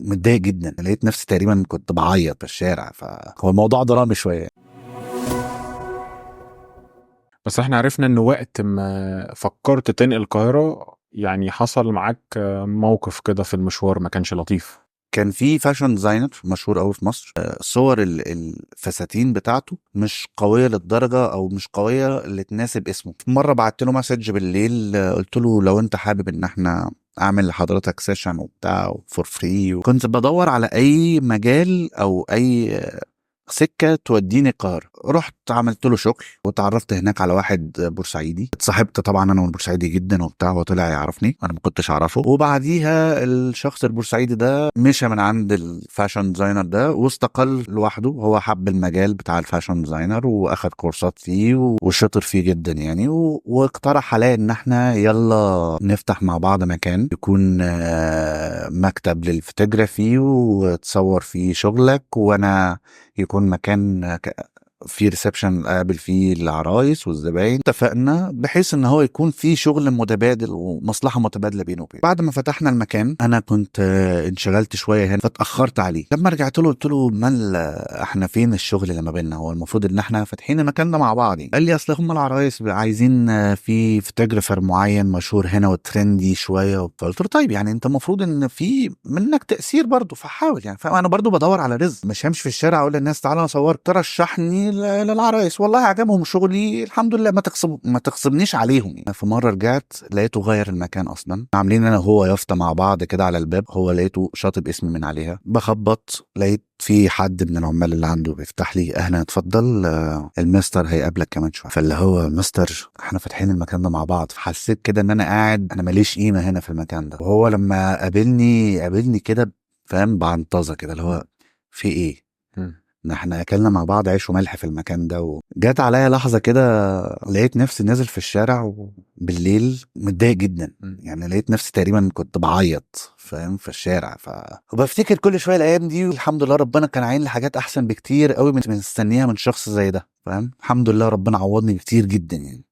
متضايق جدا، لقيت نفسي تقريبا كنت بعيط في الشارع، فهو الموضوع درامي شويه. بس احنا عرفنا ان وقت ما فكرت تنقل القاهرة يعني حصل معاك موقف كده في المشوار ما كانش لطيف. كان في فاشن ديزاينر مشهور قوي في مصر، صور الفساتين بتاعته مش قويه للدرجه، او مش قويه اللي تناسب اسمه. مره بعت له مسج بالليل، قلت له لو انت حابب ان احنا اعمل لحضرتك سيشن وبتاع فور فري. كنت بدور على اي مجال او اي سكه توديني القاهره. رحت عملت له شغل، وتعرفت هناك على واحد بورسعيدي، اتصاحبت طبعا انا والبورسعيدي جدا وبتاع، هو طلع يعرفني انا ما كنتش اعرفه. وبعديها الشخص البورسعيدي ده مشى من عند الفاشن ديزاينر ده واستقل لوحده. هو حب المجال بتاع الفاشن ديزاينر واخد كورسات فيه وشاطر فيه جدا يعني، واقترح عليا ان احنا يلا نفتح مع بعض مكان يكون مكتب للفوتوغرافي وتصور فيه شغلك، وانا يكون مكان في ريسبشن اقابل فيه العرايس والزباين. اتفقنا بحيث ان هو يكون في شغل متبادل ومصلحه متبادله بينه وبينه. بعد ما فتحنا المكان انا كنت انشغلت شويه هنا فاتاخرت عليه. لما رجعت له قلت له مال احنا فين الشغل اللي ما بيننا؟ هو المفروض ان احنا فاتحين المكان ده مع بعض. قال لي اصل هم العرايس عايزين في فوتوغرافر معين مشهور هنا وترندي شويه. فقلت له طيب يعني انت المفروض ان في منك تاثير برضه، فحاول يعني. فانا برضه بدور على رزق، مش همشي في الشارع اقول للناس تعالى انا صورت ترشحني للعرايس، والله عجبهم شغلي الحمد لله، ما تغصبنيش عليهم يعني. في مره رجعت لقيته غير المكان اصلا، عاملين انا وهو يافطه مع بعض كده على الباب، هو لقيته شاطب اسمي من عليها. بخبط لقيت في حد من العمال اللي عنده بيفتح لي، اهلا اتفضل المستر هيقابلك كمان شويه. فاللي هو مستر احنا فاتحين المكان ده مع بعض. فحسيت كده ان انا قاعد انا ماليش قيمه هنا في المكان ده. وهو لما قابلني كده فاهم بعنطزه كده، اللي هو في ايه؟ مم. ان احنا اكلنا مع بعض عيش وملح في المكان ده. وجات عليا لحظه كده لقيت نفسي نازل في الشارع بالليل متضايق جدا مم. يعني، لقيت نفسي تقريبا كنت بعيط فاهم في الشارع. وبفتكر كل شويه الايام دي، والحمد لله ربنا كان عاين لي حاجات احسن بكتير قوي من مستنيها من شخص زي ده فاهم. الحمد لله ربنا عوضني بكتير جدا يعني.